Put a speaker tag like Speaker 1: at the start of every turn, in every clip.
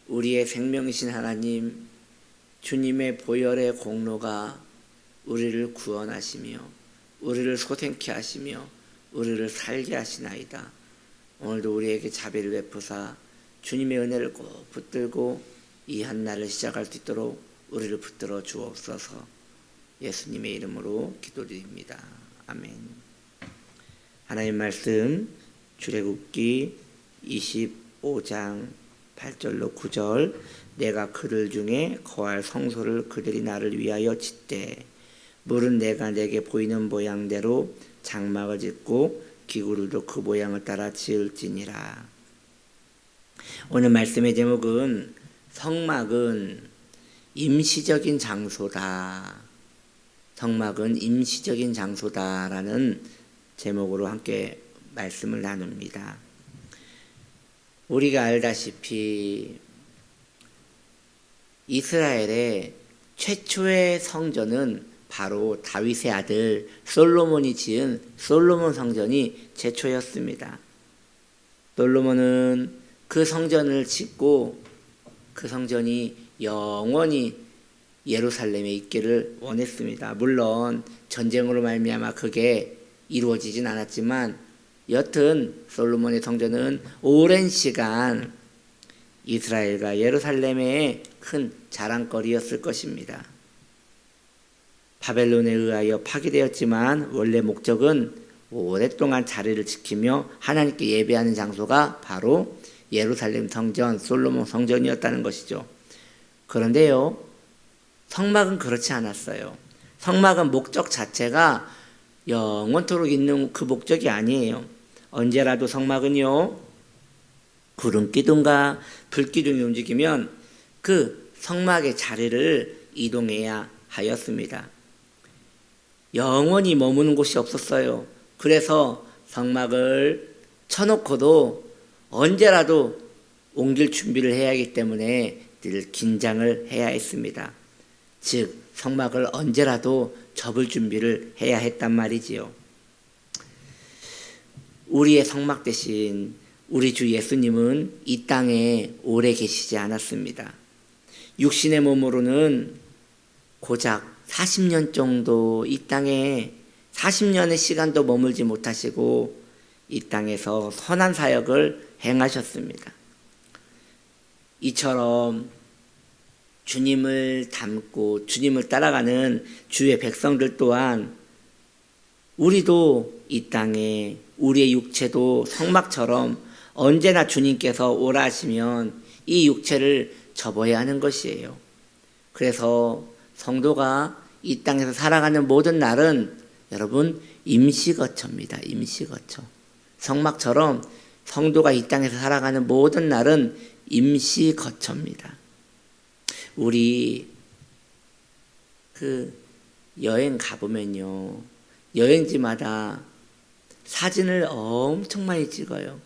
Speaker 1: 우리의 생명이신 하나님, 주님의 보혈의 공로가 우리를 구원하시며 우리를 소생케 하시며 우리를 살게 하시나이다. 오늘도 우리에게 자비를 베푸사 주님의 은혜를 꼭 붙들고 이 한날을 시작할 수 있도록 우리를 붙들어 주옵소서. 예수님의 이름으로 기도드립니다. 아멘. 하나님 말씀 출애굽기 25장 8절로 9절. 내가 그들 중에 거할 성소를 그들이 나를 위하여 짓되 물은 내가 내게 보이는 모양대로 장막을 짓고 기구들도 그 모양을 따라 지을지니라. 오늘 말씀의 제목은 성막은 임시적인 장소다. 성막은 임시적인 장소다라는 제목으로 함께 말씀을 나눕니다. 우리가 알다시피 이스라엘의 최초의 성전은 바로 다윗의 아들 솔로몬이 지은 솔로몬 성전이 최초였습니다. 솔로몬은 그 성전을 짓고 그 성전이 영원히 예루살렘에 있기를 원했습니다. 물론 전쟁으로 말미암아 그게 이루어지진 않았지만 여튼 솔로몬의 성전은 오랜 시간 이스라엘과 예루살렘의 큰 자랑거리였을 것입니다. 바벨론에 의하여 파괴되었지만 원래 목적은 오랫동안 자리를 지키며 하나님께 예배하는 장소가 바로 예루살렘 성전, 솔로몬 성전이었다는 것이죠. 그런데요, 성막은 그렇지 않았어요. 성막은 목적 자체가 영원토록 있는 그 목적이 아니에요. 언제라도 성막은요, 구름기둥과 불기둥이 움직이면 그 성막의 자리를 이동해야 하였습니다. 영원히 머무는 곳이 없었어요. 그래서 성막을 쳐놓고도 언제라도 옮길 준비를 해야 하기 때문에 늘 긴장을 해야 했습니다. 즉 성막을 언제라도 접을 준비를 해야 했단 말이지요. 우리의 성막 대신 우리 주 예수님은 이 땅에 오래 계시지 않았습니다. 육신의 몸으로는 고작 40년 정도 이 땅에 40년의 시간도 머물지 못하시고 이 땅에서 선한 사역을 행하셨습니다. 이처럼 주님을 닮고 주님을 따라가는 주의 백성들 또한 우리도 이 땅에 우리의 육체도 성막처럼 언제나 주님께서 오라 하시면 이 육체를 접어야 하는 것이에요. 그래서 성도가 이 땅에서 살아가는 모든 날은 여러분 임시거처입니다. 임시거처. 성막처럼 성도가 이 땅에서 살아가는 모든 날은 임시거처입니다. 우리 그 여행 가보면요, 여행지마다 사진을 엄청 많이 찍어요.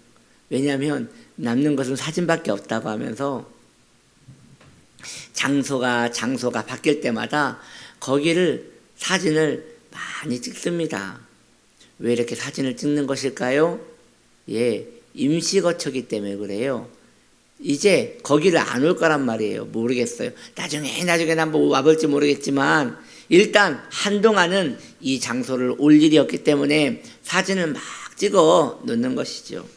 Speaker 1: 왜냐하면 남는 것은 사진밖에 없다고 하면서 장소가 바뀔 때마다 거기를 사진을 많이 찍습니다. 왜 이렇게 사진을 찍는 것일까요? 예, 임시거처기 때문에 그래요. 이제 거기를 안 올 거란 말이에요. 모르겠어요. 나중에 한번 와볼지 모르겠지만 일단 한동안은 이 장소를 올 일이 없기 때문에 사진을 막 찍어 놓는 것이죠.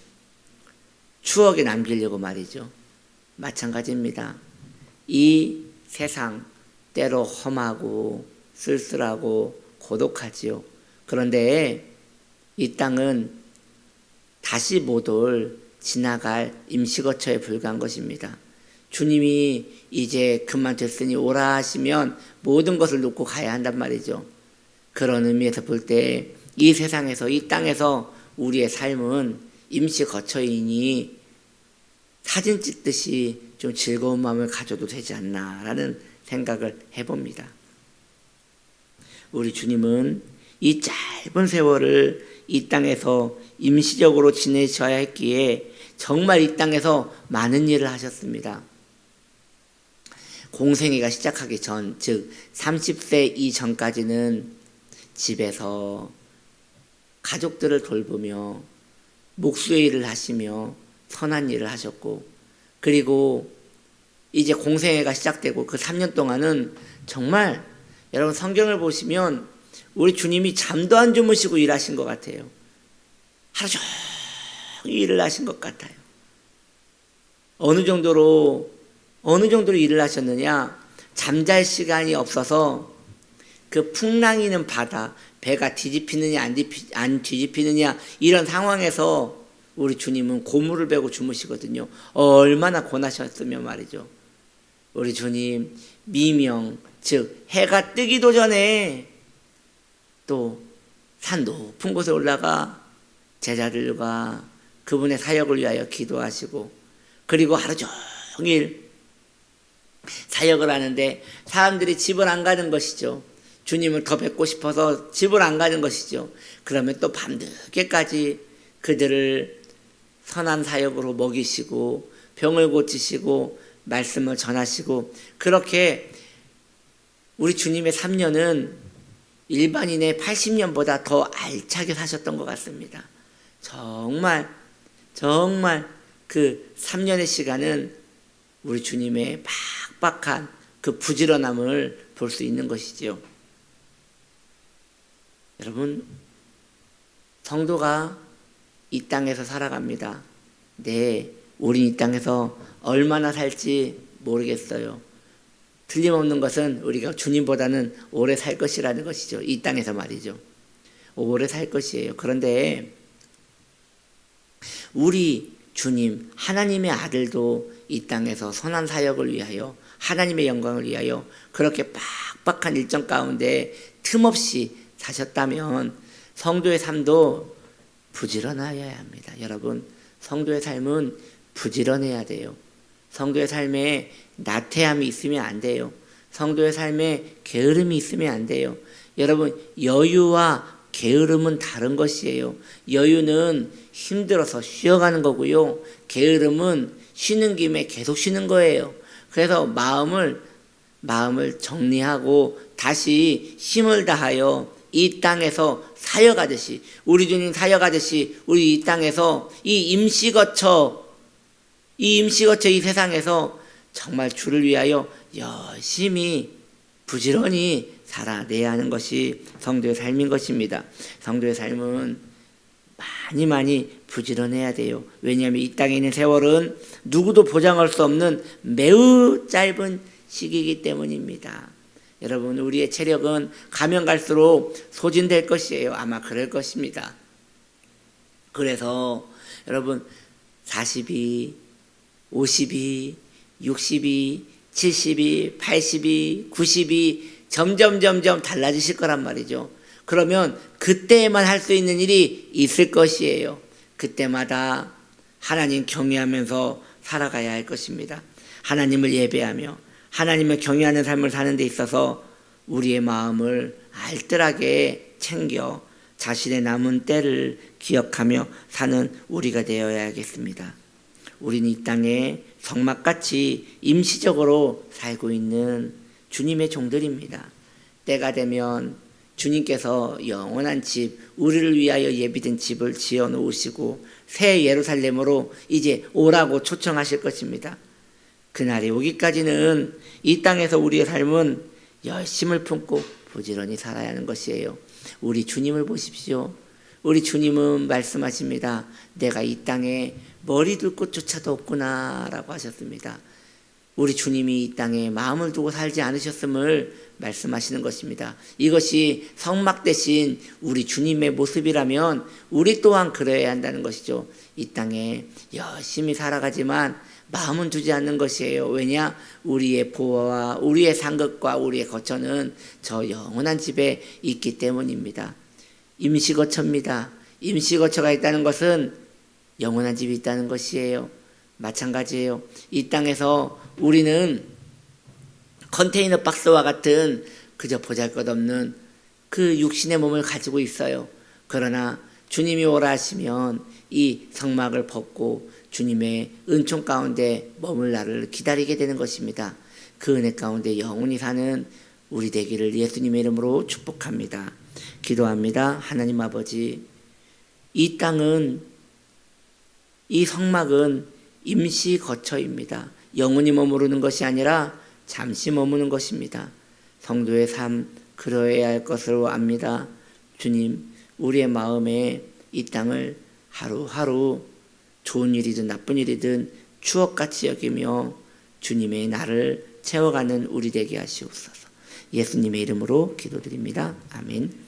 Speaker 1: 추억에 남기려고 말이죠. 마찬가지입니다. 이 세상 때로 험하고 쓸쓸하고 고독하지요. 그런데 이 땅은 다시 못 올 지나갈 임시거처에 불과한 것입니다. 주님이 이제 그만 됐으니 오라 하시면 모든 것을 놓고 가야 한단 말이죠. 그런 의미에서 볼 때 이 세상에서 이 땅에서 우리의 삶은 임시거처이니 사진 찍듯이 좀 즐거운 마음을 가져도 되지 않나라는 생각을 해봅니다. 우리 주님은 이 짧은 세월을 이 땅에서 임시적으로 지내셔야 했기에 정말 이 땅에서 많은 일을 하셨습니다. 공생애가 시작하기 전, 즉 30세 이전까지는 집에서 가족들을 돌보며 목수의 일을 하시며 선한 일을 하셨고, 그리고 이제 공생애가 시작되고 그 3년 동안은 정말 여러분 성경을 보시면 우리 주님이 잠도 안 주무시고 일하신 것 같아요. 하루 종일 일을 하신 것 같아요. 어느 정도로 일을 하셨느냐? 잠잘 시간이 없어서 그 풍랑이는 바다, 배가 뒤집히느냐 안 뒤집히느냐 이런 상황에서 우리 주님은 고무를 베고 주무시거든요. 얼마나 고나셨으면 말이죠. 우리 주님 미명, 즉 해가 뜨기도 전에 또 산 높은 곳에 올라가 제자들과 그분의 사역을 위하여 기도하시고, 그리고 하루 종일 사역을 하는데 사람들이 집을 안 가는 것이죠. 주님을 더 뵙고 싶어서 집을 안 가는 것이죠. 그러면 또 밤늦게까지 그들을 선한 사역으로 먹이시고 병을 고치시고 말씀을 전하시고, 그렇게 우리 주님의 3년은 일반인의 80년보다 더 알차게 사셨던 것 같습니다. 정말 그 3년의 시간은 우리 주님의 빡빡한 그 부지런함을 볼 수 있는 것이지요. 여러분, 성도가 이 땅에서 살아갑니다. 네, 우린 이 땅에서 얼마나 살지 모르겠어요. 틀림없는 것은 우리가 주님보다는 오래 살 것이라는 것이죠. 이 땅에서 말이죠. 오래 살 것이에요. 그런데 우리 주님, 하나님의 아들도 이 땅에서 선한 사역을 위하여 하나님의 영광을 위하여 그렇게 빡빡한 일정 가운데 틈없이 사셨다면 성도의 삶도 부지런하여야 합니다. 여러분, 성도의 삶은 부지런해야 돼요. 성도의 삶에 나태함이 있으면 안 돼요. 성도의 삶에 게으름이 있으면 안 돼요. 여러분, 여유와 게으름은 다른 것이에요. 여유는 힘들어서 쉬어가는 거고요. 게으름은 쉬는 김에 계속 쉬는 거예요. 그래서 마음을 정리하고 다시 힘을 다하여 이 땅에서 사역하듯이, 우리 주님 사역하듯이 우리 이 땅에서 이 임시거처 이 세상에서 정말 주를 위하여 열심히 부지런히 살아내야 하는 것이 성도의 삶인 것입니다. 성도의 삶은 많이 부지런해야 돼요. 왜냐하면 이 땅에 있는 세월은 누구도 보장할 수 없는 매우 짧은 시기이기 때문입니다. 여러분, 우리의 체력은 가면 갈수록 소진될 것이에요. 아마 그럴 것입니다. 그래서 여러분, 42, 52, 62, 72, 82, 92 점점 달라지실 거란 말이죠. 그러면 그때만 할 수 있는 일이 있을 것이에요. 그때마다 하나님 경외하면서 살아가야 할 것입니다. 하나님을 예배하며 하나님을 경외하는 삶을 사는 데 있어서 우리의 마음을 알뜰하게 챙겨 자신의 남은 때를 기억하며 사는 우리가 되어야겠습니다. 우리는 이 땅에 성막같이 임시적으로 살고 있는 주님의 종들입니다. 때가 되면 주님께서 영원한 집, 우리를 위하여 예비된 집을 지어 놓으시고 새 예루살렘으로 이제 오라고 초청하실 것입니다. 그날이 오기까지는 이 땅에서 우리의 삶은 열심을 품고 부지런히 살아야 하는 것이에요. 우리 주님을 보십시오. 우리 주님은 말씀하십니다. 내가 이 땅에 머리 둘 곳조차도 없구나 라고 하셨습니다. 우리 주님이 이 땅에 마음을 두고 살지 않으셨음을 말씀하시는 것입니다. 이것이 성막 대신 우리 주님의 모습이라면 우리 또한 그래야 한다는 것이죠. 이 땅에 열심히 살아가지만 마음은 두지 않는 것이에요. 왜냐? 우리의 보화와 우리의 상급과 우리의 거처는 저 영원한 집에 있기 때문입니다. 임시거처입니다. 임시거처가 있다는 것은 영원한 집이 있다는 것이에요. 마찬가지예요. 이 땅에서 우리는 컨테이너 박스와 같은 그저 보잘것없는 그 육신의 몸을 가지고 있어요. 그러나 주님이 오라 하시면 이 성막을 벗고 주님의 은총 가운데 머물 날을 기다리게 되는 것입니다. 그 은혜 가운데 영원히 사는 우리 되기를 예수님의 이름으로 축복합니다. 기도합니다. 하나님 아버지, 이 땅은, 이 성막은 임시 거처입니다. 영원히 머무르는 것이 아니라 잠시 머무는 것입니다. 성도의 삶 그러해야 할 것으로 압니다. 주님, 우리의 마음에 이 땅을 하루하루 좋은 일이든 나쁜 일이든 추억같이 여기며 주님의 나를 채워가는 우리 되게 하시옵소서. 예수님의 이름으로 기도드립니다. 아멘.